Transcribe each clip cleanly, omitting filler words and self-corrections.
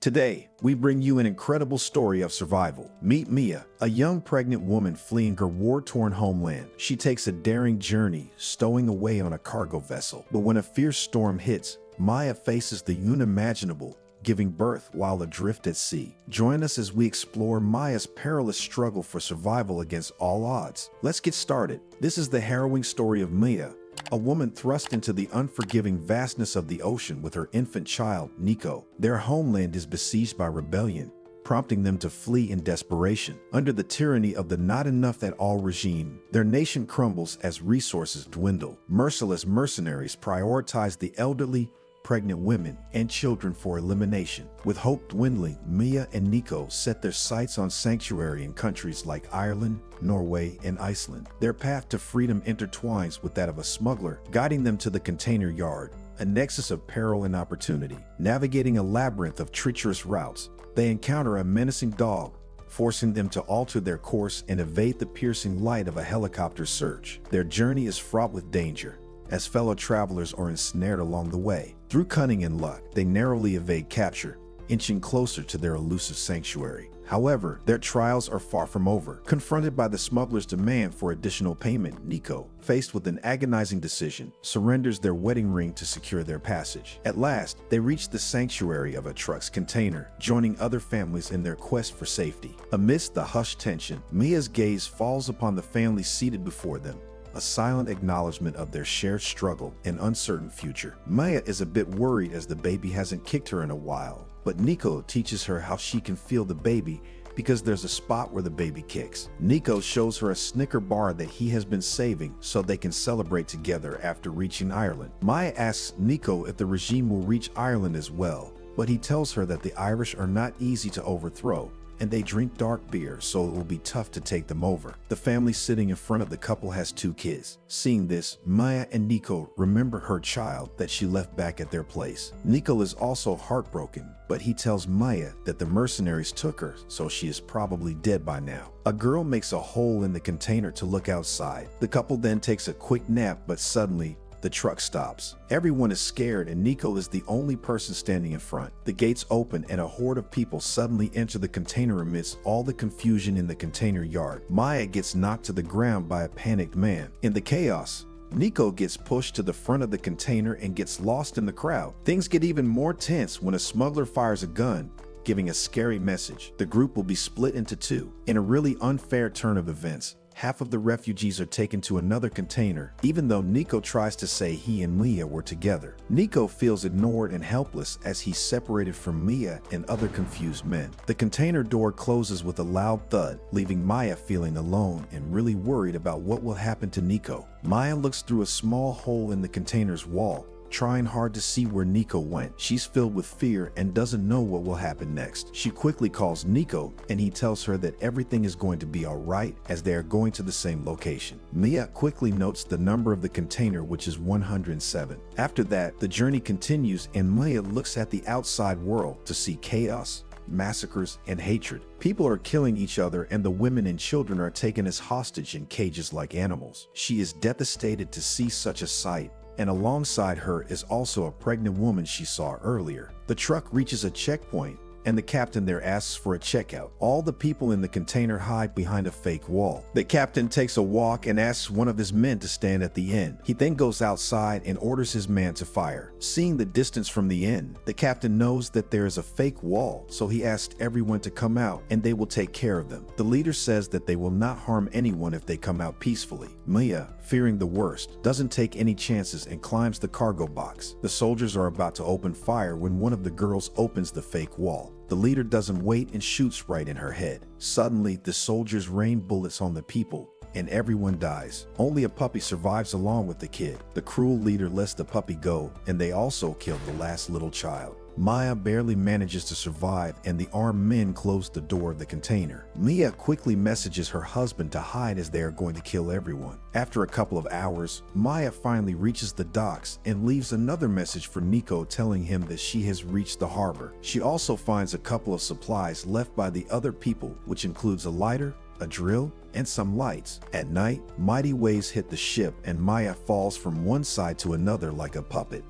Today, we bring you an incredible story of survival. Meet Mia, a young pregnant woman fleeing her war-torn homeland. She takes a daring journey, stowing away on a cargo vessel. But when a fierce storm hits, Maya faces the unimaginable, giving birth while adrift at sea. Join us as we explore Maya's perilous struggle for survival against all odds. Let's get started. This is the harrowing story of Mia, a woman thrust into the unforgiving vastness of the ocean with her infant child, Nico. Their homeland is besieged by rebellion, prompting them to flee in desperation. Under the tyranny of the not-enough-at-all regime, their nation crumbles as resources dwindle. Merciless mercenaries prioritize the elderly, pregnant women, and children for elimination. With hope dwindling, Mia and Nico set their sights on sanctuary in countries like Ireland, Norway, and Iceland. Their path to freedom intertwines with that of a smuggler, guiding them to the container yard, a nexus of peril and opportunity. Navigating a labyrinth of treacherous routes, they encounter a menacing dog, forcing them to alter their course and evade the piercing light of a helicopter search. Their journey is fraught with danger, as fellow travelers are ensnared along the way. Through cunning and luck, they narrowly evade capture, inching closer to their elusive sanctuary. However, their trials are far from over. Confronted by the smuggler's demand for additional payment, Nico, faced with an agonizing decision, surrenders their wedding ring to secure their passage. At last, they reach the sanctuary of a truck's container, joining other families in their quest for safety. Amidst the hushed tension, Mia's gaze falls upon the family seated before them, a silent acknowledgement of their shared struggle and uncertain future. Maya is a bit worried as the baby hasn't kicked her in a while, but Nico teaches her how she can feel the baby because there's a spot where the baby kicks. Nico shows her a Snicker bar that he has been saving so they can celebrate together after reaching Ireland. Maya asks Nico if the regime will reach Ireland as well, but he tells her that the Irish are not easy to overthrow, and they drink dark beer, so it will be tough to take them over. The family sitting in front of the couple has 2 kids. Seeing this, Maya and Nico remember her child that she left back at their place. Nico is also heartbroken, but he tells Maya that the mercenaries took her, so she is probably dead by now. A girl makes a hole in the container to look outside. The couple then takes a quick nap, but suddenly, the truck stops. Everyone is scared and Nico is the only person standing in front. The gates open and a horde of people suddenly enter the container amidst all the confusion in the container yard. Maya gets knocked to the ground by a panicked man. In the chaos, Nico gets pushed to the front of the container and gets lost in the crowd. Things get even more tense when a smuggler fires a gun, giving a scary message. The group will be split into 2. In a really unfair turn of events, half of the refugees are taken to another container, even though Nico tries to say he and Mia were together. Nico feels ignored and helpless as he's separated from Mia and other confused men. The container door closes with a loud thud, leaving Maya feeling alone and really worried about what will happen to Nico. Maya looks through a small hole in the container's wall, trying hard to see where Nico went. She's filled with fear and doesn't know what will happen next. She quickly calls Nico and he tells her that everything is going to be alright as they are going to the same location. Mia quickly notes the number of the container, which is 107. After that, the journey continues and Mia looks at the outside world to see chaos, massacres, and hatred. People are killing each other and the women and children are taken as hostage in cages like animals. She is devastated to see such a sight, and alongside her is also a pregnant woman she saw earlier. The truck reaches a checkpoint, and the captain there asks for a checkout. All the people in the container hide behind a fake wall. The captain takes a walk and asks one of his men to stand at the end. He then goes outside and orders his man to fire. Seeing the distance from the end, the captain knows that there is a fake wall, so he asks everyone to come out and they will take care of them. The leader says that they will not harm anyone if they come out peacefully. Mia, fearing the worst, doesn't take any chances and climbs the cargo box. The soldiers are about to open fire when one of the girls opens the fake wall. The leader doesn't wait and shoots right in her head. Suddenly, the soldiers rain bullets on the people, and everyone dies. Only a puppy survives along with the kid. The cruel leader lets the puppy go, and they also killed the last little child. Maya barely manages to survive and the armed men close the door of the container. Mia quickly messages her husband to hide as they are going to kill everyone. After a couple of hours, Maya finally reaches the docks and leaves another message for Nico telling him that she has reached the harbor. She also finds a couple of supplies left by the other people, which includes a lighter, a drill, and some lights. At night, mighty waves hit the ship and Maya falls from one side to another like a puppet.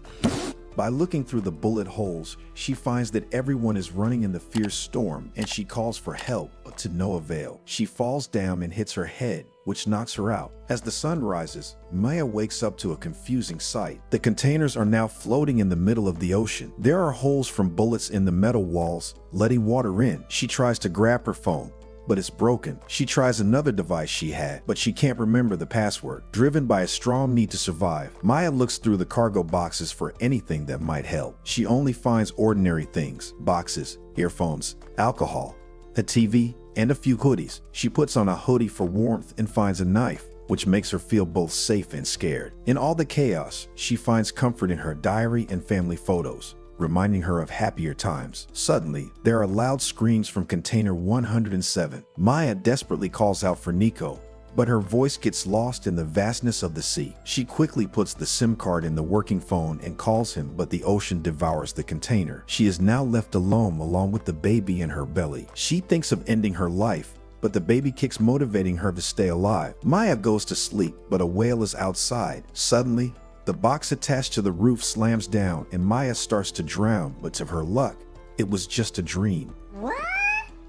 By looking through the bullet holes, she finds that everyone is running in the fierce storm, and she calls for help, but to no avail. She falls down and hits her head, which knocks her out. As the sun rises, Maya wakes up to a confusing sight. The containers are now floating in the middle of the ocean. There are holes from bullets in the metal walls, letting water in. She tries to grab her phone, but it's broken. She tries another device she had, but she can't remember the password. Driven by a strong need to survive, Maya looks through the cargo boxes for anything that might help. She only finds ordinary things: boxes, earphones, alcohol, a TV, and a few hoodies. She puts on a hoodie for warmth and finds a knife, which makes her feel both safe and scared. In all the chaos, she finds comfort in her diary and family photos, reminding her of happier times. Suddenly, there are loud screams from container 107. Maya desperately calls out for Nico, but her voice gets lost in the vastness of the sea. She quickly puts the SIM card in the working phone and calls him, but the ocean devours the container. She is now left along with the baby in her belly. She thinks of ending her life, but the baby kicks motivating her to stay alive. Maya goes to sleep, but a whale is outside. Suddenly, the box attached to the roof slams down and Maya starts to drown, but to her luck, it was just a dream. What?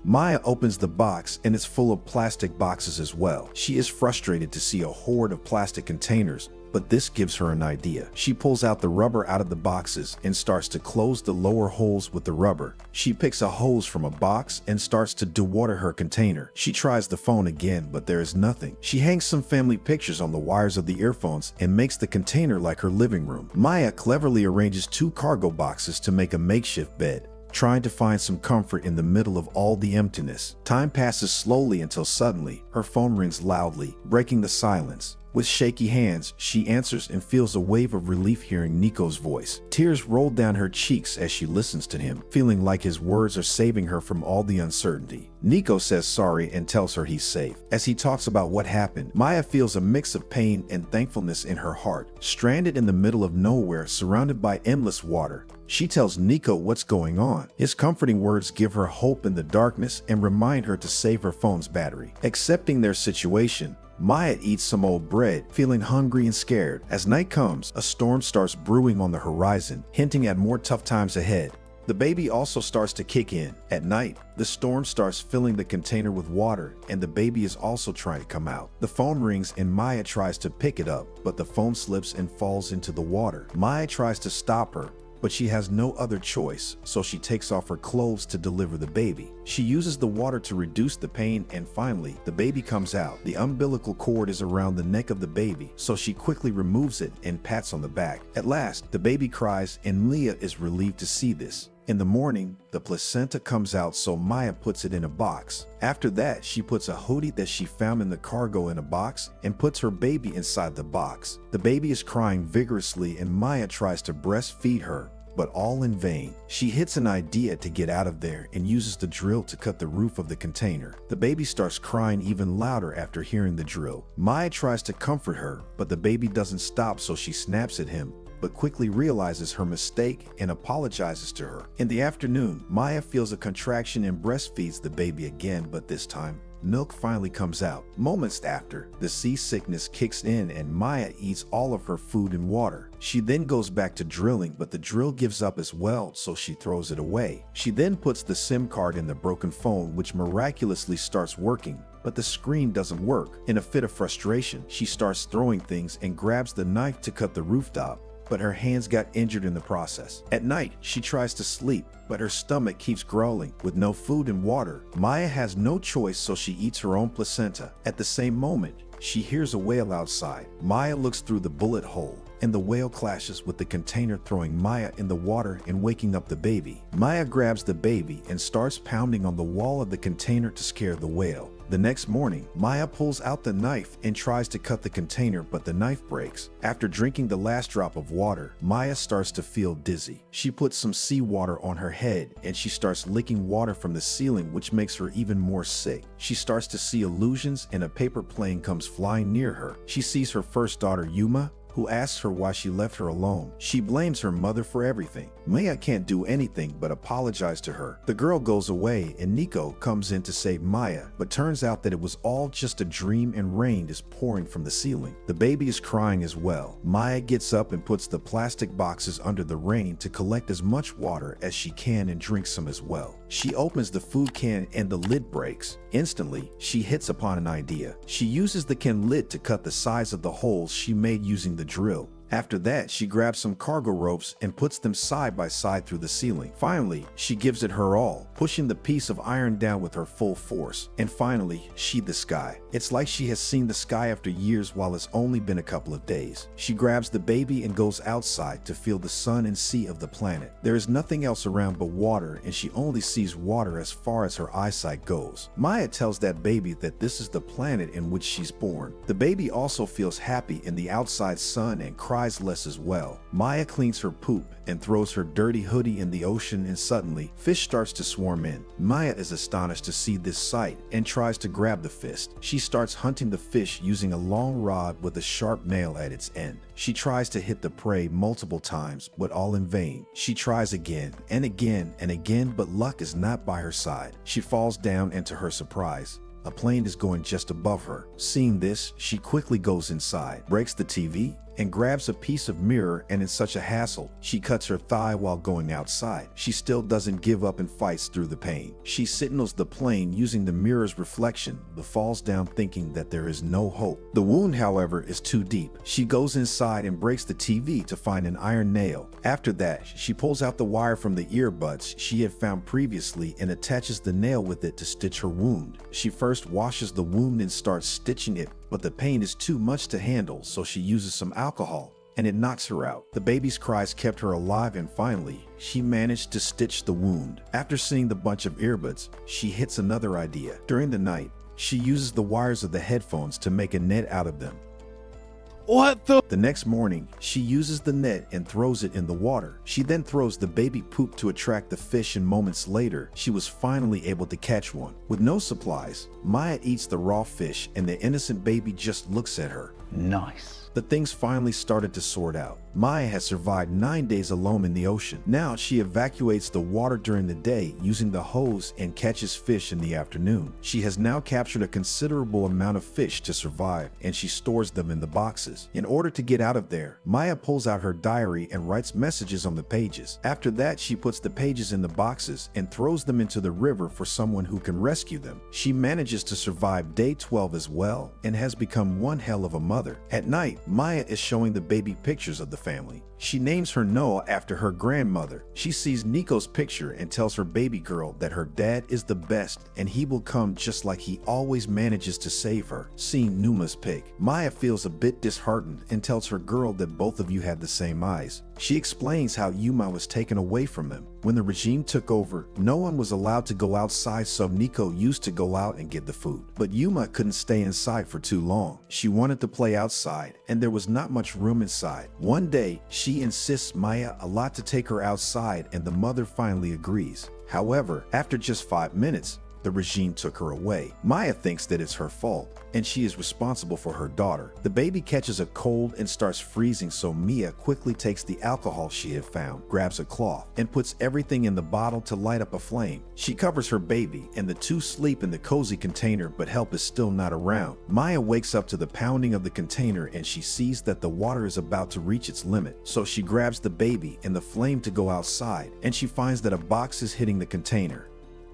Maya opens the box and it's full of plastic boxes as well. She is frustrated to see a horde of plastic containers, but this gives her an idea. She pulls out the rubber out of the boxes and starts to close the lower holes with the rubber. She picks a hose from a box and starts to dewater her container. She tries the phone again, but there is nothing. She hangs some family pictures on the wires of the earphones and makes the container like her living room. Maya cleverly arranges 2 cargo boxes to make a makeshift bed, trying to find some comfort in the middle of all the emptiness. Time passes slowly until suddenly, her phone rings loudly, breaking the silence. With shaky hands, she answers and feels a wave of relief hearing Nico's voice. Tears roll down her cheeks as she listens to him, feeling like his words are saving her from all the uncertainty. Nico says sorry and tells her he's safe. As he talks about what happened, Maya feels a mix of pain and thankfulness in her heart. Stranded in the middle of nowhere, surrounded by endless water, she tells Nico what's going on. His comforting words give her hope in the darkness and remind her to save her phone's battery. Accepting their situation, Maya eats some old bread, feeling hungry and scared. As night comes, a storm starts brewing on the horizon, hinting at more tough times ahead. The baby also starts to kick in. At night, the storm starts filling the container with water, and the baby is also trying to come out. The phone rings and Maya tries to pick it up, but the phone slips and falls into the water. Maya tries to stop her, but she has no other choice, so she takes off her clothes to deliver the baby. She uses the water to reduce the pain, and finally, the baby comes out. The umbilical cord is around the neck of the baby, so she quickly removes it and pats on the back. At last, the baby cries, and Leah is relieved to see this. In the morning, the placenta comes out, so Maya puts it in a box. After that, she puts a hoodie that she found in the cargo in a box and puts her baby inside the box. The baby is crying vigorously and Maya tries to breastfeed her, but all in vain. She hits an idea to get out of there and uses the drill to cut the roof of the container. The baby starts crying even louder after hearing the drill. Maya tries to comfort her, but the baby doesn't stop, so she snaps at him, but quickly realizes her mistake and apologizes to her. In the afternoon, Maya feels a contraction and breastfeeds the baby again, but this time, milk finally comes out. Moments after, the seasickness kicks in and Maya eats all of her food and water. She then goes back to drilling, but the drill gives up as well, so she throws it away. She then puts the SIM card in the broken phone, which miraculously starts working, but the screen doesn't work. In a fit of frustration, she starts throwing things and grabs the knife to cut the rooftop, but her hands got injured in the process. At night, she tries to sleep, but her stomach keeps growling. With no food and water, Maya has no choice, so she eats her own placenta. At the same moment, she hears a whale outside. Maya looks through the bullet hole, and the whale clashes with the container, throwing Maya in the water and waking up the baby. Maya grabs the baby and starts pounding on the wall of the container to scare the whale. The next morning, Maya pulls out the knife and tries to cut the container, but the knife breaks. After drinking the last drop of water, Maya starts to feel dizzy. She puts some seawater on her head and she starts licking water from the ceiling, which makes her even more sick. She starts to see illusions and a paper plane comes flying near her. She sees her first daughter, Yuma, who asks her why she left her alone. She blames her mother for everything. Maya can't do anything but apologize to her. The girl goes away and Nico comes in to save Maya, but turns out that it was all just a dream and rain is pouring from the ceiling. The baby is crying as well. Maya gets up and puts the plastic boxes under the rain to collect as much water as she can and drinks some as well. She opens the food can and the lid breaks. Instantly, she hits upon an idea. She uses the can lid to cut the size of the holes she made using the drill. After that, she grabs some cargo ropes and puts them side by side through the ceiling. Finally, she gives it her all, pushing the piece of iron down with her full force. And finally, she the sky. It's like she has seen the sky after years while it's only been a couple of days. She grabs the baby and goes outside to feel the sun and sea of the planet. There is nothing else around but water, and she only sees water as far as her eyesight goes. Maya tells that baby that this is the planet in which she's born. The baby also feels happy in the outside sun and cries less as well. Maya cleans her poop and throws her dirty hoodie in the ocean, and suddenly, fish starts to swarm in. Maya is astonished to see this sight and tries to grab the fist. She starts hunting the fish using a long rod with a sharp nail at its end. She tries to hit the prey multiple times, but all in vain. She tries again and again and again, but luck is not by her side. She falls down, and to her surprise, a plane is going just above her. Seeing this, she quickly goes inside, breaks the TV, and grabs a piece of mirror, and in such a hassle, she cuts her thigh while going outside. She still doesn't give up and fights through the pain. She signals the plane using the mirror's reflection, but falls down thinking that there is no hope. The wound, however, is too deep. She goes inside and breaks the TV to find an iron nail. After that, she pulls out the wire from the earbuds she had found previously and attaches the nail with it to stitch her wound. She first washes the wound and starts stitching it, but the pain is too much to handle, so she uses some alcohol, and it knocks her out. The baby's cries kept her alive, and finally, she managed to stitch the wound. After seeing the bunch of earbuds, she hits another idea. During the night, she uses the wires of the headphones to make a net out of them. What the? The next morning, she uses the net and throws it in the water. She then throws the baby poop to attract the fish, and moments later, she was finally able to catch one. With no supplies, Maya eats the raw fish, and the innocent baby just looks at her. Nice. The things finally started to sort out. Maya has survived 9 days alone in the ocean. Now she evacuates the water during the day using the hose and catches fish in the afternoon. She has now captured a considerable amount of fish to survive, and she stores them in the boxes. In order to get out of there, Maya pulls out her diary and writes messages on the pages. After that, she puts the pages in the boxes and throws them into the river for someone who can rescue them. She manages to survive day 12 as well and has become one hell of a mother. At night, Maya is showing the baby pictures of the family. She names her Noah after her grandmother. She sees Nico's picture and tells her baby girl that her dad is the best and he will come just like he always manages to save her. Seeing Numa's pic, Maya feels a bit disheartened and tells her girl that both of you had the same eyes. She explains how Yuma was taken away from them. When the regime took over, no one was allowed to go outside, so Nico used to go out and get the food. But Yuma couldn't stay inside for too long. She wanted to play outside, and there was not much room inside. One day, she insists Maya a lot to take her outside, and the mother finally agrees. However, after just 5 minutes, the regime took her away. Maya thinks that it's her fault, and she is responsible for her daughter. The baby catches a cold and starts freezing, so Mia quickly takes the alcohol she had found, grabs a cloth, and puts everything in the bottle to light up a flame. She covers her baby, and the two sleep in the cozy container, but help is still not around. Maya wakes up to the pounding of the container, and she sees that the water is about to reach its limit. So she grabs the baby and the flame to go outside, and she finds that a box is hitting the container.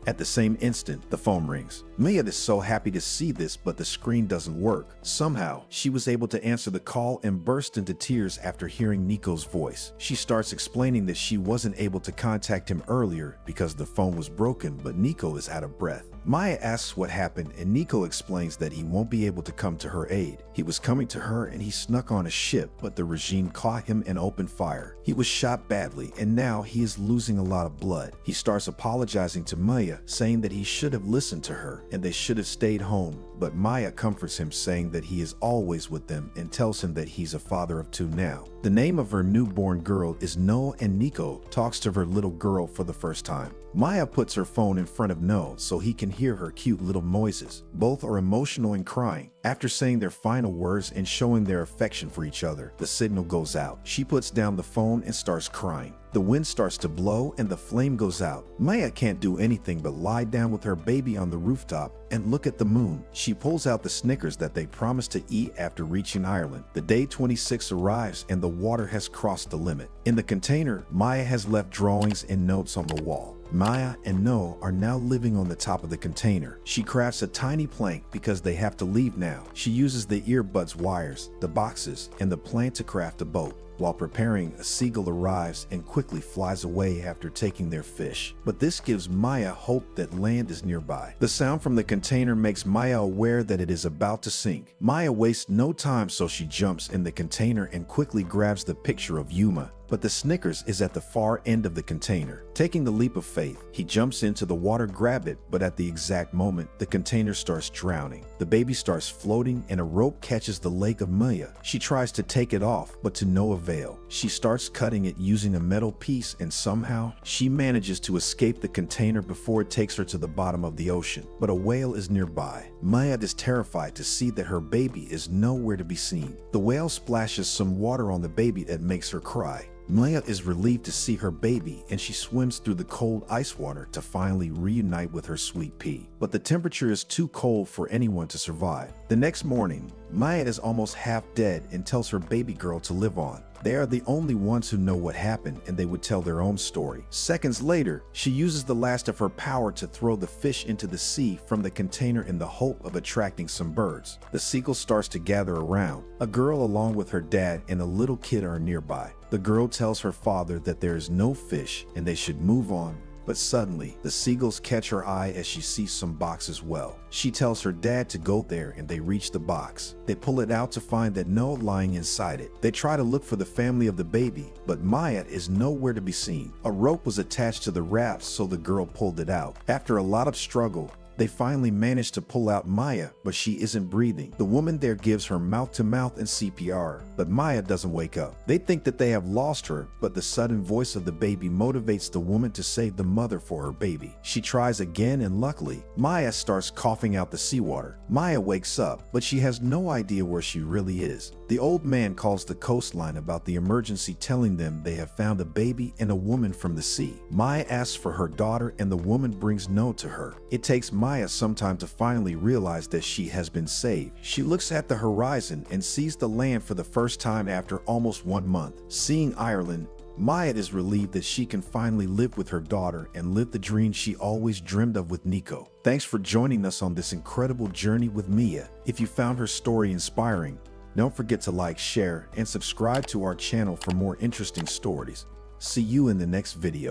At the same instant, the phone rings. Mia is so happy to see this, but the screen doesn't work. Somehow, she was able to answer the call and burst into tears after hearing Nico's voice. She starts explaining that she wasn't able to contact him earlier because the phone was broken, but Nico is out of breath. Maya asks what happened, and Nico explains that he won't be able to come to her aid. He was coming to her and he snuck on a ship, but the regime caught him and opened fire. He was shot badly, and now he is losing a lot of blood. He starts apologizing to Maya, saying that he should have listened to her and they should have stayed home, but Maya comforts him, saying that he is always with them and tells him that he's a father of 2 now. The name of her newborn girl is Noah, and Nico talks to her little girl for the first time. Maya puts her phone in front of No so he can hear her cute little noises. Both are emotional and crying. After saying their final words and showing their affection for each other, the signal goes out. She puts down the phone and starts crying. The wind starts to blow and the flame goes out. Maya can't do anything but lie down with her baby on the rooftop and look at the moon. She pulls out the Snickers that they promised to eat after reaching Ireland. The day 26 arrives and the water has crossed the limit. In the container, Maya has left drawings and notes on the wall. Maya and No are now living on the top of the container. She crafts a tiny plank because they have to leave now. She uses the earbuds wires, the boxes, and the plant to craft a boat. While preparing, a seagull arrives and quickly flies away after taking their fish. But this gives Maya hope that land is nearby. The sound from the container makes Maya aware that it is about to sink. Maya wastes no time, so she jumps in the container and quickly grabs the picture of Yuma. But the Snickers is at the far end of the container. Taking the leap of faith, he jumps into the water, grab it, but at the exact moment, the container starts drowning. The baby starts floating and a rope catches the leg of Maya. She tries to take it off, but to no avail. She starts cutting it using a metal piece and somehow, she manages to escape the container before it takes her to the bottom of the ocean. But a whale is nearby. Maya is terrified to see that her baby is nowhere to be seen. The whale splashes some water on the baby that makes her cry. Maya is relieved to see her baby and she swims through the cold ice water to finally reunite with her sweet pea. But the temperature is too cold for anyone to survive. The next morning, Maya is almost half dead and tells her baby girl to live on. They are the only ones who know what happened and they would tell their own story. Seconds later, she uses the last of her power to throw the fish into the sea from the container in the hope of attracting some birds. The seagull starts to gather around. A girl along with her dad and a little kid are nearby. The girl tells her father that there is no fish and they should move on. But suddenly, the seagulls catch her eye as she sees some box as well. She tells her dad to go there and they reach the box. They pull it out to find that No lying inside it. They try to look for the family of the baby, but Maya is nowhere to be seen. A rope was attached to the wraps, so the girl pulled it out. After a lot of struggle, they finally manage to pull out Maya, but she isn't breathing. The woman there gives her mouth-to-mouth and CPR, but Maya doesn't wake up. They think that they have lost her, but the sudden voice of the baby motivates the woman to save the mother for her baby. She tries again and luckily, Maya starts coughing out the seawater. Maya wakes up, but she has no idea where she really is. The old man calls the coastline about the emergency, telling them they have found a baby and a woman from the sea. Maya asks for her daughter and the woman brings No to her. It takes Maya some time to finally realize that she has been saved. She looks at the horizon and sees the land for the first time after almost 1 month. Seeing Ireland, Maya is relieved that she can finally live with her daughter and live the dream she always dreamed of with Nico. Thanks for joining us on this incredible journey with Mia. If you found her story inspiring, don't forget to like, share, and subscribe to our channel for more interesting stories. See you in the next video.